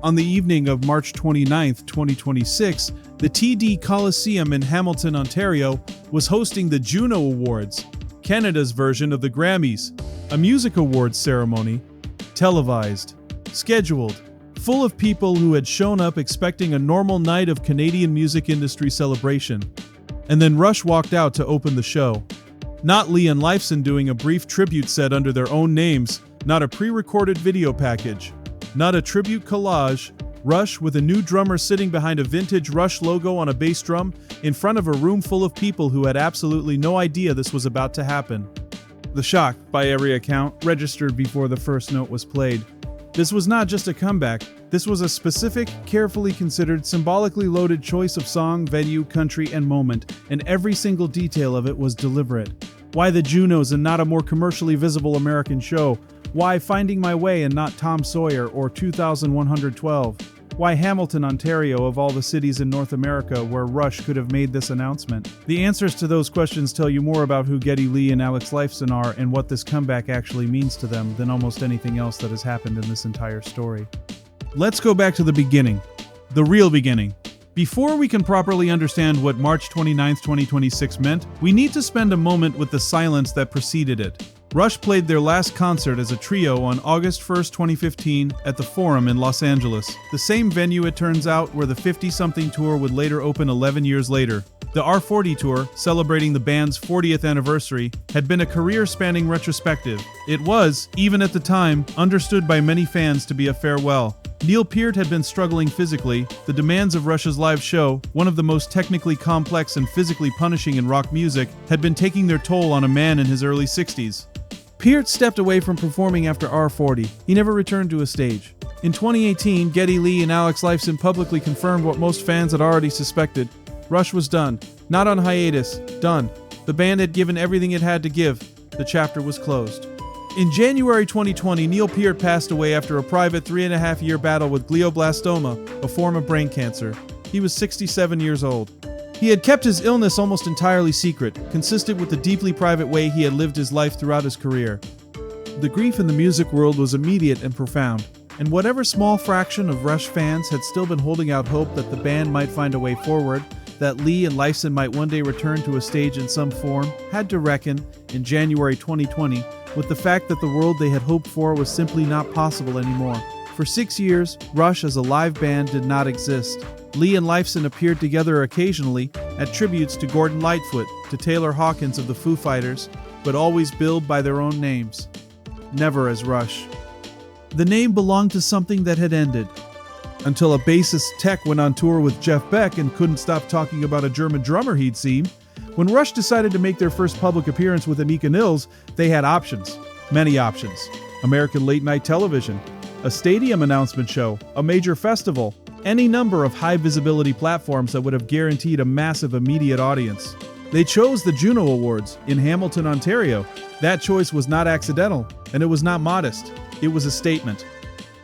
On the evening of March 29, 2026, the TD Coliseum in Hamilton, Ontario, was hosting the Juno Awards, Canada's version of the Grammys, a music awards ceremony, televised, scheduled, full of people who had shown up expecting a normal night of Canadian music industry celebration. And then Rush walked out to open the show. Not Lee and Lifeson doing a brief tribute set under their own names, not a pre-recorded video package, not a tribute collage. Rush with a new drummer sitting behind a vintage Rush logo on a bass drum in front of a room full of people who had absolutely no idea this was about to happen. The shock, by every account, registered before the first note was played. This was not just a comeback, this was a specific, carefully considered, symbolically loaded choice of song, venue, country, and moment, and every single detail of it was deliberate. Why the Junos and not a more commercially visible American show? Why Finding My Way and not Tom Sawyer or 2112? Why Hamilton, Ontario, of all the cities in North America where Rush could have made this announcement? The answers to those questions tell you more about who Geddy, Lee, and Lifeson are and what this comeback actually means to them than almost anything else that has happened in this entire story. Let's go back to the beginning. The real beginning. Before we can properly understand what March 29, 2026 meant, we need to spend a moment with the silence that preceded it. Rush played their last concert as a trio on August 1, 2015 at the Forum in Los Angeles, the same venue it turns out where the 50-something tour would later open 11 years later. The R40 tour, celebrating the band's 40th anniversary, had been a career-spanning retrospective. It was, even at the time, understood by many fans to be a farewell. Peart had been struggling physically. The demands of Rush's live show, one of the most technically complex and physically punishing in rock music, had been taking their toll on a man in his early 60s. Peart stepped away from performing after R40. He never returned to a stage. In 2018, Geddy Lee and Lifeson publicly confirmed what most fans had already suspected. Rush was done. Not on hiatus. Done. The band had given everything it had to give. The chapter was closed. In January 2020, Peart passed away after a private 3.5-year battle with glioblastoma, a form of brain cancer. He was 67 years old. He had kept his illness almost entirely secret, consistent with the deeply private way he had lived his life throughout his career. The grief in the music world was immediate and profound, and whatever small fraction of Rush fans had still been holding out hope that the band might find a way forward, that Lee and Lifeson might one day return to a stage in some form, had to reckon, in January 2020, with the fact that the world they had hoped for was simply not possible anymore. For 6 years, Rush as a live band did not exist. Lee and Lifeson appeared together occasionally at tributes to Gordon Lightfoot, to Taylor Hawkins of the Foo Fighters, but always billed by their own names. Never as Rush. The name belonged to something that had ended. Until a bassist Tech went on tour with Jeff Beck and couldn't stop talking about a German drummer he'd seen. When Rush decided to make their first public appearance with Anika Nilles, they had options. Many options. American late-night television, a stadium announcement show, a major festival, any number of high-visibility platforms that would have guaranteed a massive immediate audience. They chose the Juno Awards in Hamilton, Ontario. That choice was not accidental, and it was not modest. It was a statement.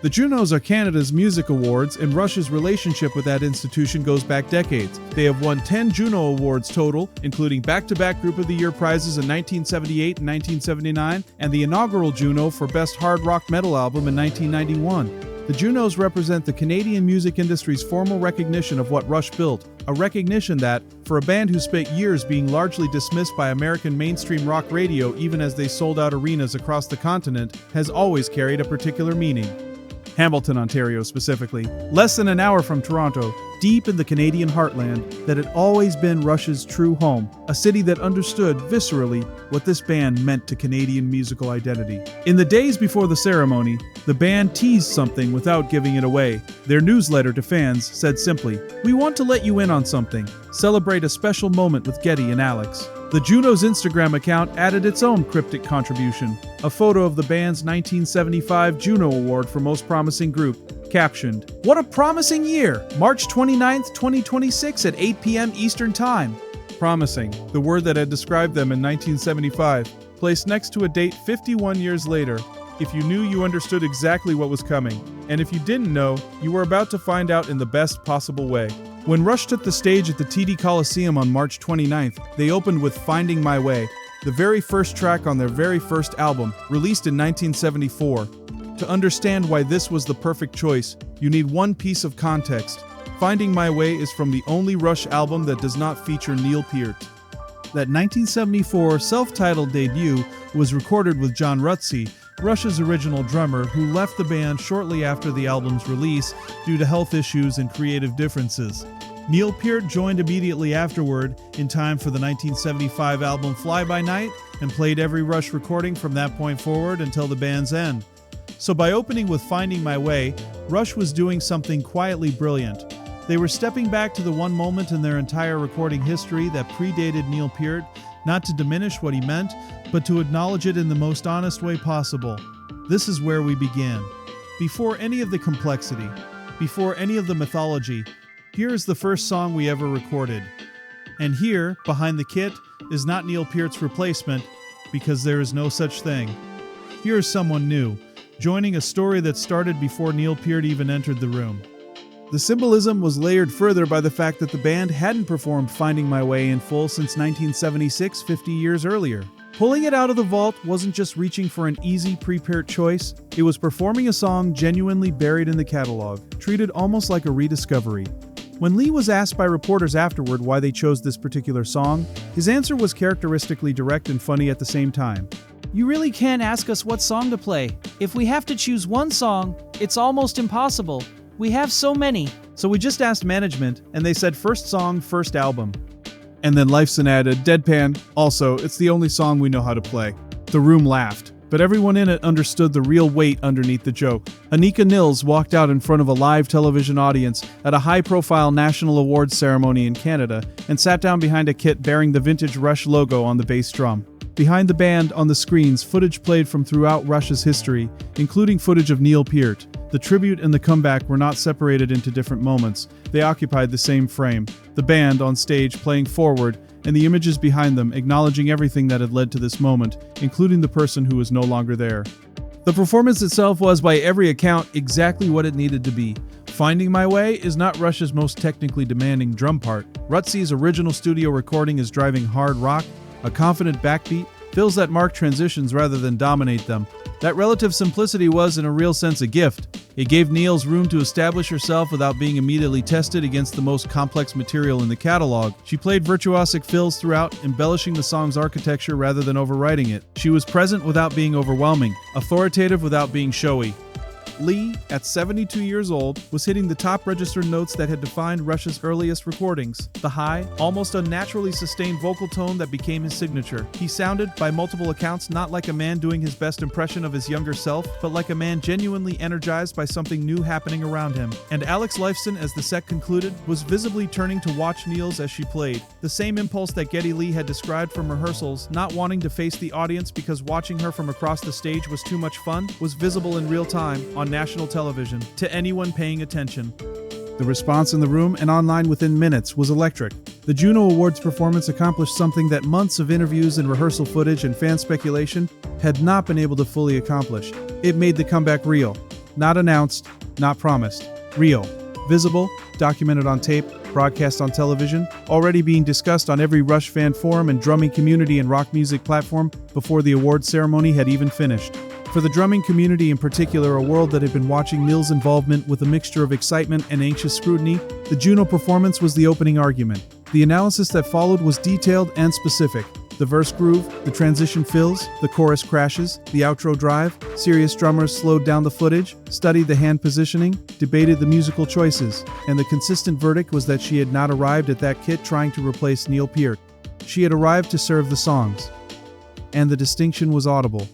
The Junos are Canada's music awards, and Rush's relationship with that institution goes back decades. They have won 10 Juno Awards total, including back-to-back Group of the Year prizes in 1978 and 1979, and the inaugural Juno for Best Hard Rock Metal Album in 1991. The Junos represent the Canadian music industry's formal recognition of what Rush built, a recognition that, for a band who spent years being largely dismissed by American mainstream rock radio even as they sold out arenas across the continent, has always carried a particular meaning. Hamilton, Ontario specifically, less than an hour from Toronto, deep in the Canadian heartland, that had always been Rush's true home, a city that understood viscerally what this band meant to Canadian musical identity. In the days before the ceremony, the band teased something without giving it away. Their newsletter to fans said simply, "We want to let you in on something. Celebrate a special moment with Geddy and Alex." The Junos Instagram account added its own cryptic contribution, a photo of the band's 1975 Juno Award for Most Promising Group, captioned, "What a promising year! March 29th, 2026 at 8 p.m. Eastern Time." Promising, the word that had described them in 1975, placed next to a date 51 years later. If you knew, you understood exactly what was coming. And if you didn't know, you were about to find out in the best possible way. When Rush took the stage at the TD Coliseum on March 29th, they opened with Finding My Way, the very first track on their very first album, released in 1974. To understand why this was the perfect choice, you need one piece of context. Finding My Way is from the only Rush album that does not feature Neil Peart. That 1974 self-titled debut was recorded with John Rutsey, Rush's original drummer, who left the band shortly after the album's release due to health issues and creative differences. Neil Peart joined immediately afterward, in time for the 1975 album Fly By Night, and played every Rush recording from that point forward until the band's end. So by opening with Finding My Way, Rush was doing something quietly brilliant. They were stepping back to the one moment in their entire recording history that predated Neil Peart, not to diminish what he meant, but to acknowledge it in the most honest way possible. This is where we began. Before any of the complexity, before any of the mythology, here is the first song we ever recorded. And here, behind the kit, is not Neil Peart's replacement, because there is no such thing. Here is someone new, joining a story that started before Neil Peart even entered the room. The symbolism was layered further by the fact that the band hadn't performed Finding My Way in full since 1976, 50 years earlier. Pulling it out of the vault wasn't just reaching for an easy pre-Peart choice, it was performing a song genuinely buried in the catalog, treated almost like a rediscovery. When Lee was asked by reporters afterward why they chose this particular song, his answer was characteristically direct and funny at the same time. You really can't ask us what song to play. If we have to choose one song, it's almost impossible. We have so many. So we just asked management, and they said first song, first album. And then Lifeson added, deadpan, also, it's the only song we know how to play. The room laughed, but everyone in it understood the real weight underneath the joke. Anika Nilles walked out in front of a live television audience at a high-profile National Awards ceremony in Canada and sat down behind a kit bearing the vintage Rush logo on the bass drum. Behind the band, on the screens, footage played from throughout Rush's history, including footage of Neil Peart. The tribute and the comeback were not separated into different moments. They occupied the same frame. The band, on stage, playing forward, and the images behind them, acknowledging everything that had led to this moment, including the person who was no longer there. The performance itself was, by every account, exactly what it needed to be. Finding My Way is not Rush's most technically demanding drum part. Rutsey's original studio recording is driving hard rock. A confident backbeat fills that mark transitions rather than dominate them. That relative simplicity was, in a real sense, a gift. It gave Nilles room to establish herself without being immediately tested against the most complex material in the catalog. She played virtuosic fills throughout, embellishing the song's architecture rather than overwriting it. She was present without being overwhelming, authoritative without being showy. Lee, at 72 years old, was hitting the top registered notes that had defined Rush's earliest recordings. The high, almost unnaturally sustained vocal tone that became his signature. He sounded, by multiple accounts, not like a man doing his best impression of his younger self, but like a man genuinely energized by something new happening around him. And Alex Lifeson, as the set concluded, was visibly turning to watch Nilles as she played. The same impulse that Geddy Lee had described from rehearsals, not wanting to face the audience because watching her from across the stage was too much fun, was visible in real time on national television to anyone paying attention. The response in the room and online within minutes was electric. The Juno Awards performance accomplished something that months of interviews and rehearsal footage and fan speculation had not been able to fully accomplish. It made the comeback real. Not announced, not promised. Real. Visible, documented on tape, broadcast on television, already being discussed on every Rush fan forum and drumming community and rock music platform before the awards ceremony had even finished. For the drumming community in particular, a world that had been watching Nilles' involvement with a mixture of excitement and anxious scrutiny, the Juno performance was the opening argument. The analysis that followed was detailed and specific. The verse groove, the transition fills, the chorus crashes, the outro drive, serious drummers slowed down the footage, studied the hand positioning, debated the musical choices, and the consistent verdict was that she had not arrived at that kit trying to replace Neil Peart. She had arrived to serve the songs. And the distinction was audible.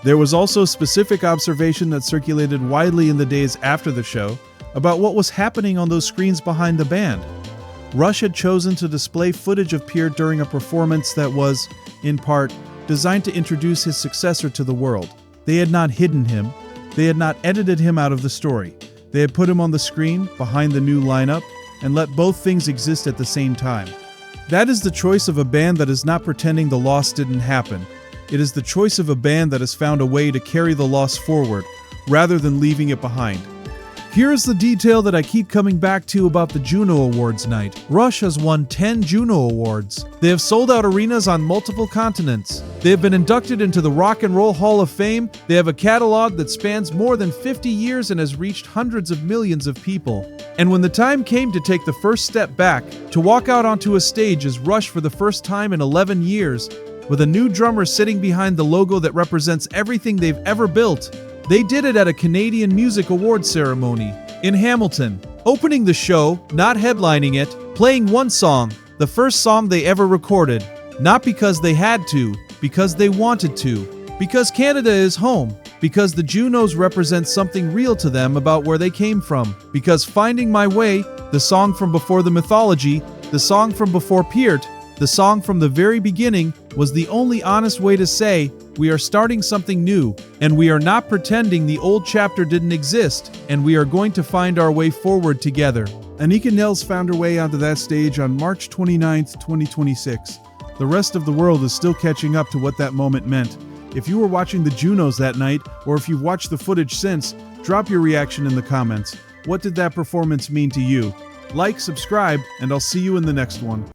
There was also specific observation that circulated widely in the days after the show about what was happening on those screens behind the band. Rush had chosen to display footage of Peart during a performance that was, in part, designed to introduce his successor to the world. They had not hidden him. They had not edited him out of the story. They had put him on the screen, behind the new lineup, and let both things exist at the same time. That is the choice of a band that is not pretending the loss didn't happen. It is the choice of a band that has found a way to carry the loss forward, rather than leaving it behind. Here's the detail that I keep coming back to about the Juno Awards night. Rush has won 10 Juno Awards. They have sold out arenas on multiple continents. They have been inducted into the Rock and Roll Hall of Fame. They have a catalog that spans more than 50 years and has reached hundreds of millions of people. And when the time came to take the first step back, to walk out onto a stage as Rush for the first time in 11 years, with a new drummer sitting behind the logo that represents everything they've ever built, they did it at a Canadian Music Awards ceremony in Hamilton, opening the show, not headlining it, playing one song, the first song they ever recorded, not because they had to, because they wanted to, because Canada is home, because the Junos represent something real to them about where they came from, because Finding My Way, the song from before the mythology, the song from before Peart, the song from the very beginning, was the only honest way to say, we are starting something new, and we are not pretending the old chapter didn't exist, and we are going to find our way forward together. Anika Nilles found her way onto that stage on March 29, 2026. The rest of the world is still catching up to what that moment meant. If you were watching the Junos that night, or if you've watched the footage since, drop your reaction in the comments. What did that performance mean to you? Like, subscribe, and I'll see you in the next one.